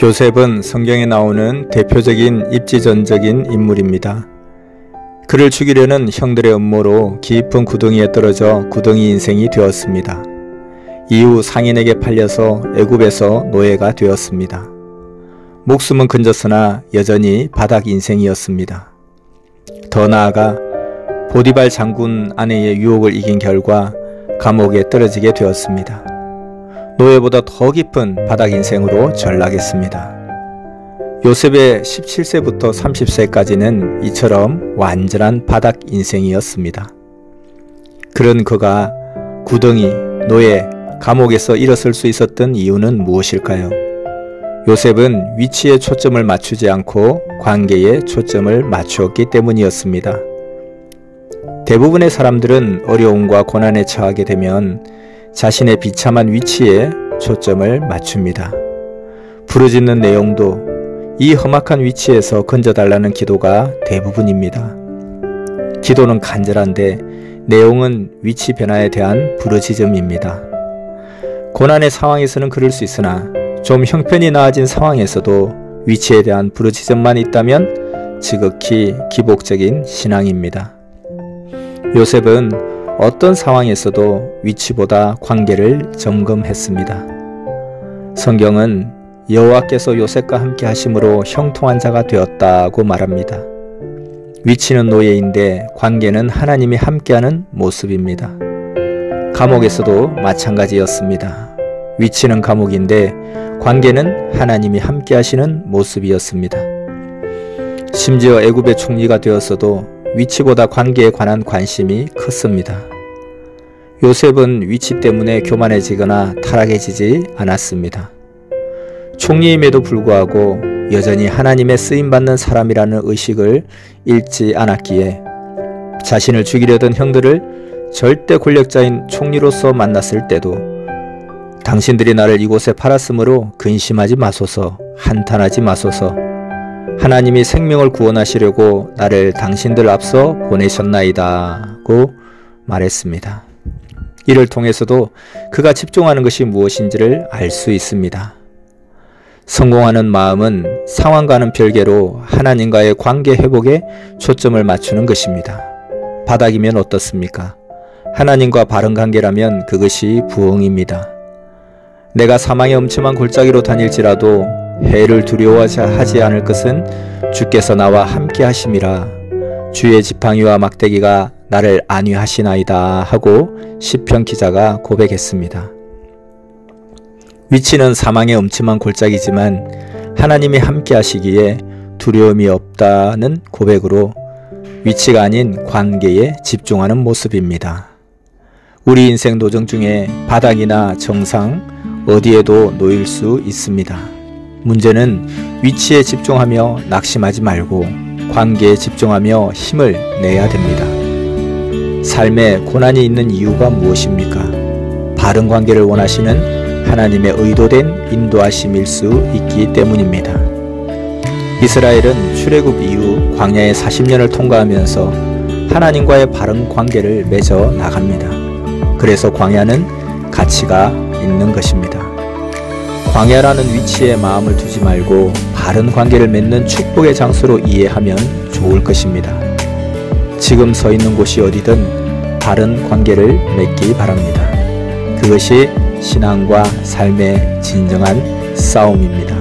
요셉은 성경에 나오는 대표적인 입지전적인 인물입니다. 그를 죽이려는 형들의 음모로 깊은 구덩이에 떨어져 구덩이 인생이 되었습니다. 이후 상인에게 팔려서 애굽에서 노예가 되었습니다. 목숨은 건졌으나 여전히 바닥 인생이었습니다. 더 나아가 보디발 장군 아내의 유혹을 이긴 결과 감옥에 떨어지게 되었습니다. 노예보다 더 깊은 바닥 인생으로 전락했습니다. 요셉의 17세부터 30세까지는 이처럼 완전한 바닥 인생이었습니다. 그런 그가 구덩이, 노예, 감옥에서 일어설 수 있었던 이유는 무엇일까요? 요셉은 위치에 초점을 맞추지 않고 관계에 초점을 맞추었기 때문이었습니다. 대부분의 사람들은 어려움과 고난에 처하게 되면 자신의 비참한 위치에 초점을 맞춥니다. 부르짖는 내용도 이 험악한 위치에서 건져달라는 기도가 대부분입니다. 기도는 간절한데 내용은 위치 변화에 대한 부르짖음입니다. 고난의 상황에서는 그럴 수 있으나 좀 형편이 나아진 상황에서도 위치에 대한 부르짖음만 있다면 지극히 기복적인 신앙입니다. 요셉은 어떤 상황에서도 위치보다 관계를 점검했습니다. 성경은 여호와께서 요셉과 함께 하심으로 형통한 자가 되었다고 말합니다. 위치는 노예인데 관계는 하나님이 함께하는 모습입니다. 감옥에서도 마찬가지였습니다. 위치는 감옥인데 관계는 하나님이 함께 하시는 모습이었습니다. 심지어 애굽의 총리가 되었어도 위치보다 관계에 관한 관심이 컸습니다. 요셉은 위치 때문에 교만해지거나 타락해지지 않았습니다. 총리임에도 불구하고 여전히 하나님의 쓰임받는 사람이라는 의식을 잃지 않았기에 자신을 죽이려던 형들을 절대 권력자인 총리로서 만났을 때도 당신들이 나를 이곳에 팔았으므로 근심하지 마소서, 한탄하지 마소서, 하나님이 생명을 구원하시려고 나를 당신들 앞서 보내셨나이다고 말했습니다. 이를 통해서도 그가 집중하는 것이 무엇인지를 알 수 있습니다. 성공하는 마음은 상황과는 별개로 하나님과의 관계 회복에 초점을 맞추는 것입니다. 바닥이면 어떻습니까? 하나님과 바른 관계라면 그것이 부흥입니다. 내가 사망의 엄침한 골짜기로 다닐지라도 해를 두려워하지 않을 것은 주께서 나와 함께 하심이라. 주의 지팡이와 막대기가 나를 안위하시나이다 하고 시편 기자가 고백했습니다. 위치는 사망의 엄침한 골짜기지만 하나님이 함께 하시기에 두려움이 없다는 고백으로 위치가 아닌 관계에 집중하는 모습입니다. 우리 인생 도정 중에 바닥이나 정상 어디에도 놓일 수 있습니다. 문제는 위치에 집중하며 낙심하지 말고 관계에 집중하며 힘을 내야 됩니다. 삶에 고난이 있는 이유가 무엇입니까? 바른 관계를 원하시는 하나님의 의도된 인도하심일 수 있기 때문입니다. 이스라엘은 출애굽 이후 광야의 40년을 통과하면서 하나님과의 바른 관계를 맺어 나갑니다. 그래서 광야는 가치가 있는 것입니다. 광야라는 위치에 마음을 두지 말고 바른 관계를 맺는 축복의 장소로 이해하면 좋을 것입니다. 지금 서 있는 곳이 어디든 바른 관계를 맺기 바랍니다. 그것이 신앙과 삶의 진정한 싸움입니다.